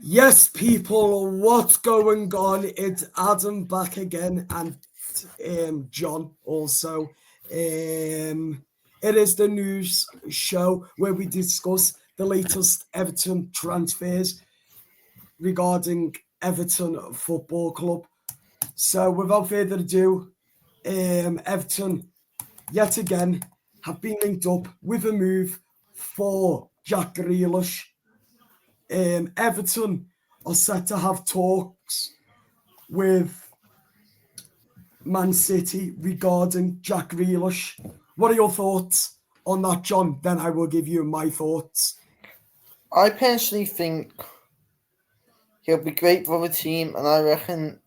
Yes, people, what's going on? It's Adam back again, and John also. It is the news show where we discuss the latest Everton transfers regarding Everton Football Club. So, without further ado, Everton yet again have been linked up with a move for Jack Grealish. Everton are set to have talks with Man City regarding Jack Grealish. What are your thoughts on that, John? Then I will give you my thoughts. I personally think he'll be great for the team, and I reckon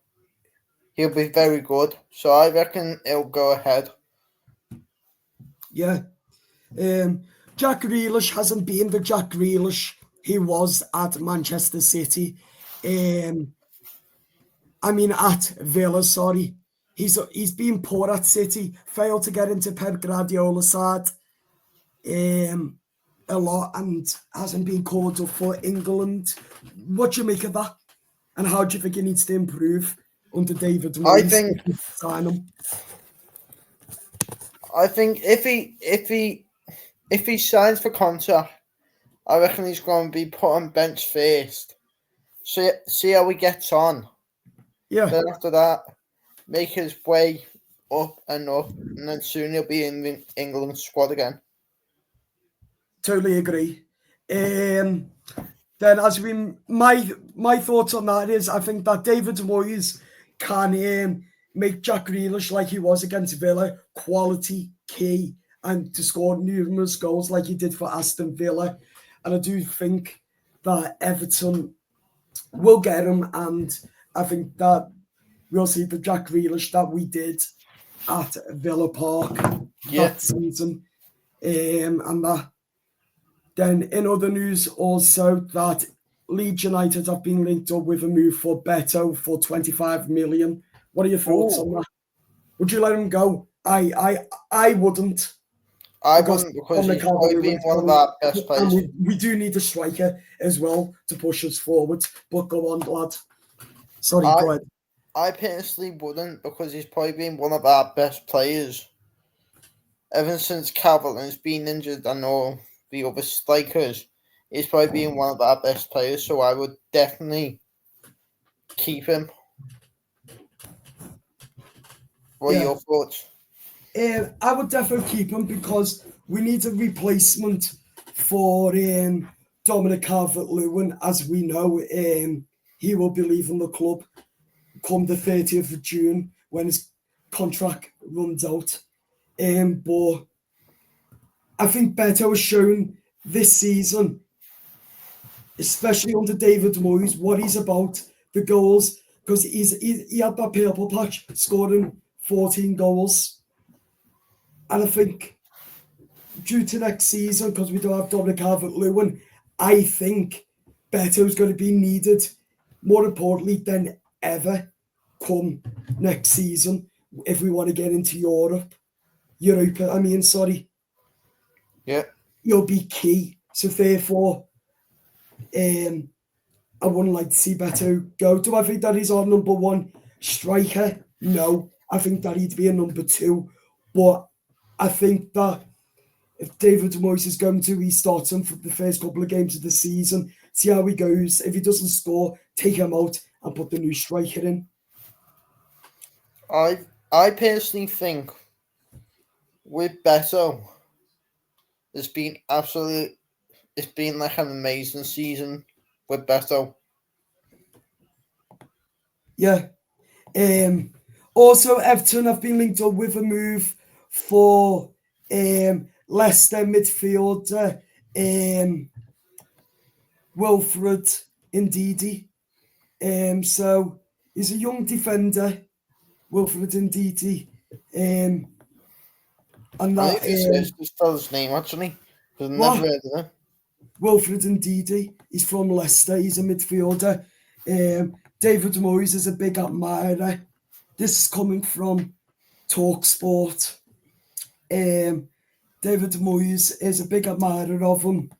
he'll be very good. So I reckon it'll go ahead. Yeah. Jack Grealish hasn't been the Jack Grealish he was at Manchester City. At Villa, sorry. He's been poor at City, failed to get into Pep Guardiola's side a lot and hasn't been called up for England. What do you make of that? And how do you think he needs to improve under David I Moyes think if you sign him? if he signs for contract, I reckon he's going to be put on bench first. See how he gets on. Yeah, Then after that, make his way up, and then soon he'll be in the England squad again. totally agree. Then my thoughts on that is I think that David Moyes can make Jack Grealish like he was against Villa, quality, key, and to score numerous goals like he did for Aston Villa. And I do think that Everton will get him, and I think that we'll see the Jack Grealish that we did at Villa Park that season. And that then in other news also that Leeds United have been linked up with a move for Beto for 25 million. What are your thoughts on that? Would you let him go? I wouldn't. I Because wouldn't, because Dominic he's probably been one of our best and players. we do need a striker as well to push us forward. But go on, lad. Sorry, go ahead. I personally wouldn't, because he's probably been one of our best players ever since Calvert-Lewin's been injured, and all the other strikers. He's probably been one of our best players, so I would definitely keep him. What are your thoughts? I would definitely keep him because we need a replacement for Dominic Calvert-Lewin. As we know, he will be leaving the club come the 30th of June when his contract runs out. But I think Beto has shown this season, especially under David Moyes, what he's about, the goals, because he had that purple patch scoring 14 goals. And I think due to next season, because we don't have Dominic Calvert-Lewin, I think Beto's going to be needed more importantly than ever come next season if we want to get into Europa. Yeah. He'll be key. So therefore, I wouldn't like to see Beto go. Do I think that he's our number one striker? No. I think that he'd be a number two. But I think that if David Moyes is going to restart him for the first couple of games of the season, see how he goes. If he doesn't score, take him out and put the new striker in. I personally think with Beto, it's been like an amazing season with Beto. Yeah. Also, Everton have been linked up with a move for Leicester midfielder Wilfred Ndidi. So he's a young defender, Wilfred Ndidi. And that is this fella's name actually. I've never heard of him. Wilfred Ndidi. He's from Leicester. He's a midfielder. David Moyes is a big admirer. This is coming from TalkSport. David Moyes is a big admirer of him.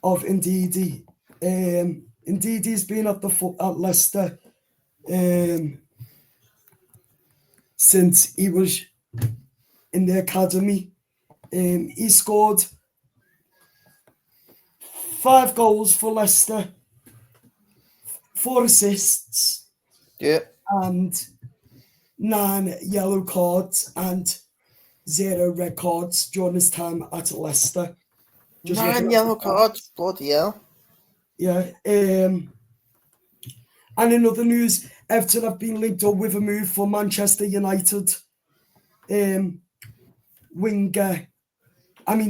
of Ndidi. Ndidi's been at Leicester since he was in the academy. He scored 5 goals for Leicester, 4 assists, and 9 yellow cards and 0 red cards during his time at Leicester. 9 yellow cards, bloody hell. Yeah. And in other news, Everton have been linked up with a move for Manchester United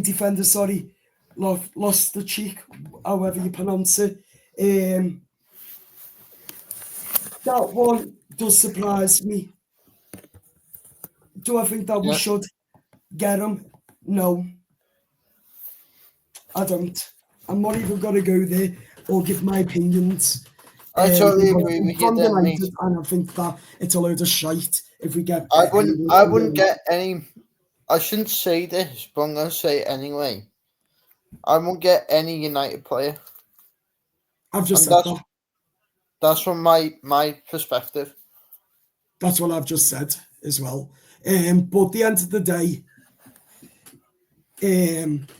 defender, sorry, lost the cheek, however you pronounce it. That one does surprise me. Do I think that we should get him? No, I don't. I'm not even going to go there or give my opinions. I totally agree with you there, mate. And I think that it's a load of shite if we get... I wouldn't get any... I shouldn't say this, but I'm going to say it anyway. I won't get any United player. I've just said that. That's from my perspective. That's what I've just said as well. But at the end of the day,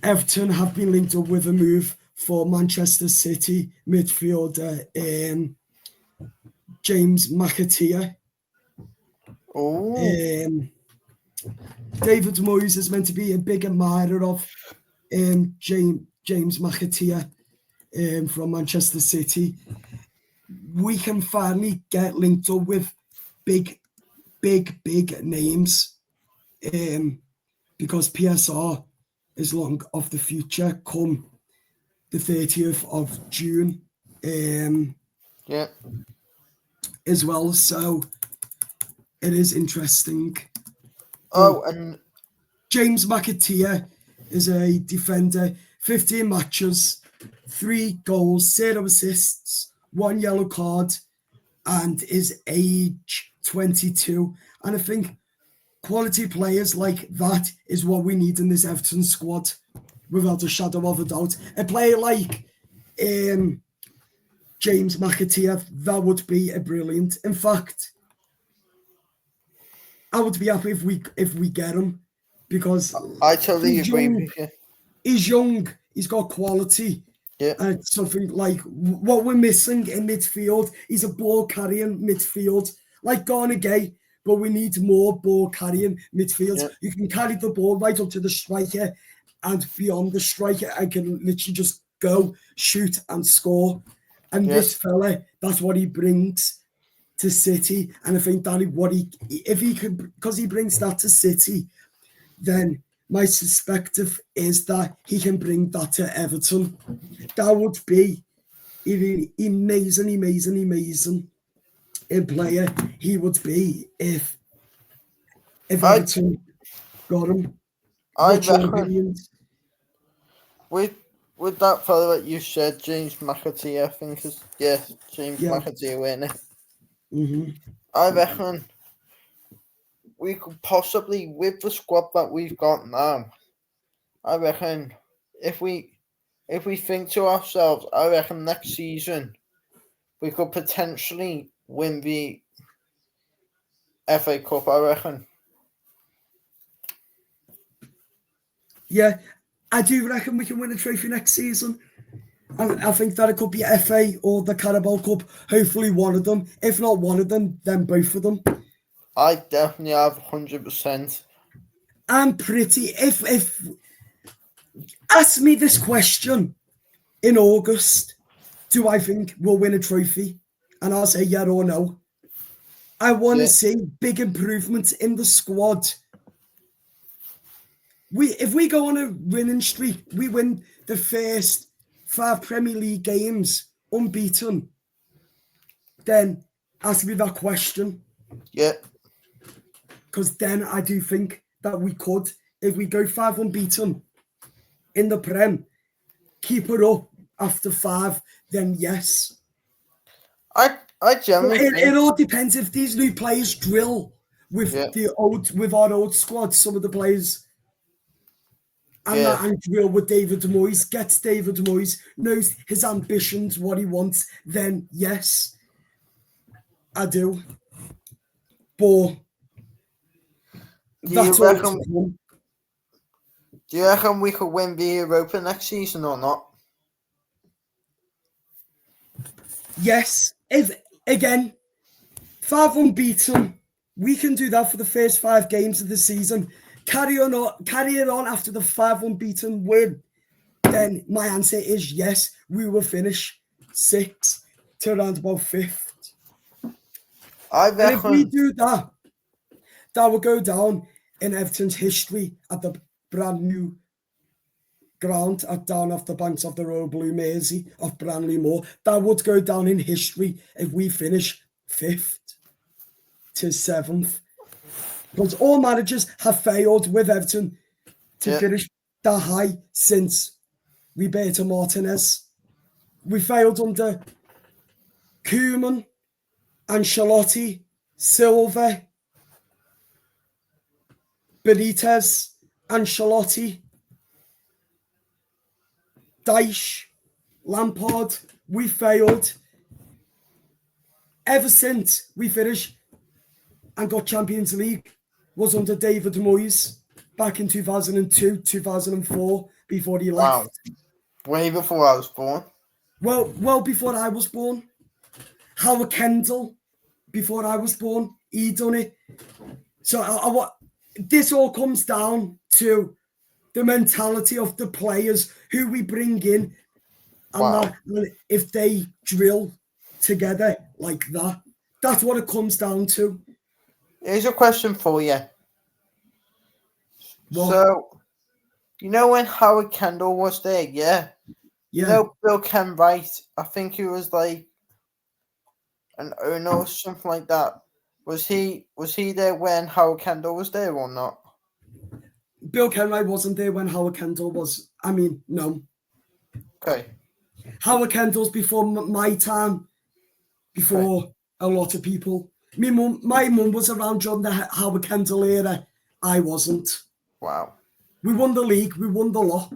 Everton have been linked up with a move for Manchester City midfielder James McAteer. Oh. David Moyes is meant to be a big admirer of James McAteer from Manchester City. We can finally get linked up with big names because PSR is long off the future come the 30th of June as well, so it is interesting. And James McAteer is a defender, 15 matches, 3 goals, 0 assists, 1 yellow card, and is age 22. And I think quality players like that is what we need in this Everton squad, without a shadow of a doubt. A player like James McAteer, that would be a brilliant. In fact, I would be happy if we get him, because I totally agree with you. He's young, he's got quality. Yeah. And it's something like what we're missing in midfield. He's a ball carrying midfield, like Garner Gay, but we need more ball carrying midfield. Yeah. You can carry the ball right up to the striker and beyond the striker and can literally just go, shoot and score. And this fella, that's what he brings to City. And I think that if he could, because he brings that to City, then my perspective is that he can bring that to Everton. That would be amazing a player he would be if Everton got him. I reckon with that fella that you said, James McAteer, I think is James McAteer, weren't it? Mm-hmm. I reckon we could possibly, with the squad that we've got now, I reckon if we think to ourselves, I reckon next season we could potentially win the FA Cup, I reckon. Yeah, I do reckon we can win a trophy next season. I think that it could be FA or the Carabao Cup. Hopefully one of them. If not one of them, then both of them. I definitely have 100%. I'm pretty... If ask me this question in August, do I think we'll win a trophy? And I'll say yeah or no. I want to see big improvements in the squad. If we go on a winning streak, we win the first 5 Premier League games unbeaten, then ask me that question. Yeah. Because then I do think that we could, if we go 5 unbeaten in the Prem, keep it up after 5, then yes. I generally it all depends if these new players drill with our old squad. Some of the players And that and drill with David Moyes, gets David Moyes, knows his ambitions, what he wants, then yes, I do. But that's all to come. Do you reckon we could win the Europa next season or not? Yes. If, again, 5 unbeaten, we can do that for the first 5 games of the season. Carry it on after the 5 unbeaten win. Then my answer is yes, we will finish 6th to around about 5th. And if we do that, that will go down in Everton's history at the brand new ground down off the banks of the Royal Blue Mersey of Branley Moor. That would go down in history if we finish 5th to 7th. Because all managers have failed with Everton to finish that high since Roberto Martinez. We failed under Koeman, Ancelotti, Silva, Benitez, Ancelotti, Dyche, Lampard. We failed. Ever since we finished and got Champions League was under David Moyes back in 2002, 2004, before he left. Wow. Way before I was born. Well before I was born. Howard Kendall, before I was born, he done it. So this all comes down to the mentality of the players who we bring in, and if they drill together like that, that's what it comes down to. Here's a question for you. What? So, you know when Howard Kendall was there, yeah? You know Bill Kenwright, I think he was like an owner or something like that. Was he there when Howard Kendall was there or not? Bill Kenwright wasn't there when Howard Kendall was. I mean, no. Okay. Howard Kendall's before my time, before a lot of people. My mum was around during the Howard Kendall era. I wasn't. Wow. We won the league. We won the lot.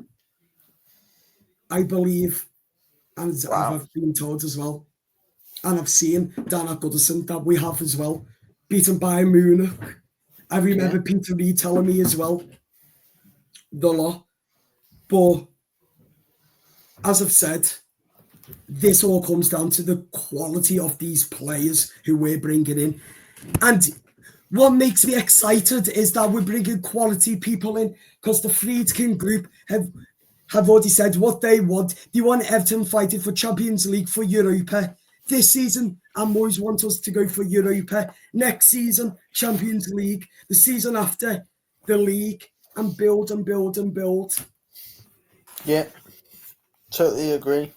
I believe. And I've been told as well. And I've seen down at Goodison that we have as well. Beaten Bayern Munich. I remember Peter Reid telling me as well. The lot. But as I've said, this all comes down to the quality of these players who we're bringing in. And what makes me excited is that we're bringing quality people in, because the Friedkin group have already said what they want. They want Everton fighting for Champions League, for Europa. This season, and Moyes wants us to go for Europa. Next season, Champions League. The season after, the league. And build and build and build. Yeah, totally agree.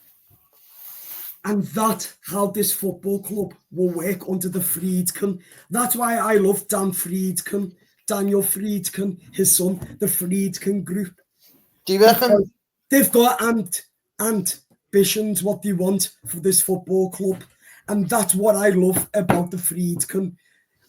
And that's how this football club will work under the Friedkin. That's why I love Daniel Friedkin, his son, the Friedkin group. Do you reckon they've got ambitions, what they want for this football club? And that's what I love about the Friedkin.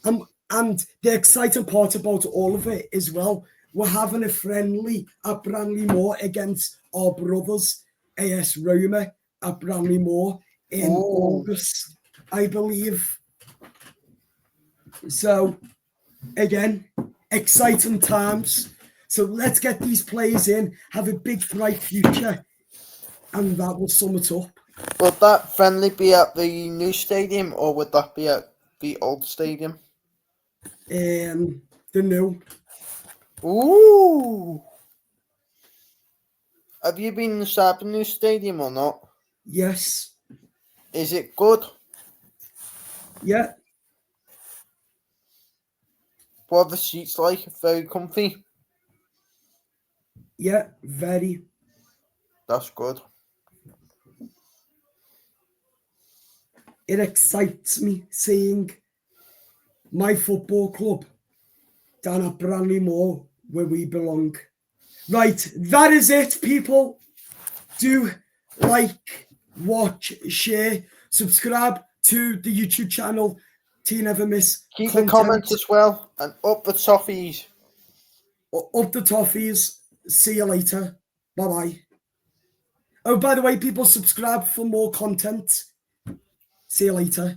And the exciting part about all of it as well, we're having a friendly at Branley Moor against our brothers, AS Roma, at Branley Moor in August, I believe. So, again, exciting times. So let's get these players in, have a big, bright future, and that will sum it up. Would that friendly be at the new stadium, or would that be at the old stadium? The new. Ooh. Have you been inside the new stadium or not? Yes. Is it good? Yeah. What are the seats like? Very comfy? Yeah, very. That's good. It excites me seeing my football club down at Branley Moor, where we belong. Right, that is it, people. Do like, watch, share, subscribe to the YouTube channel to never miss Keep the comments as well, and up the toffees. Up the toffees. See you later. Bye-bye. Oh, by the way, people, subscribe for more content. See you later.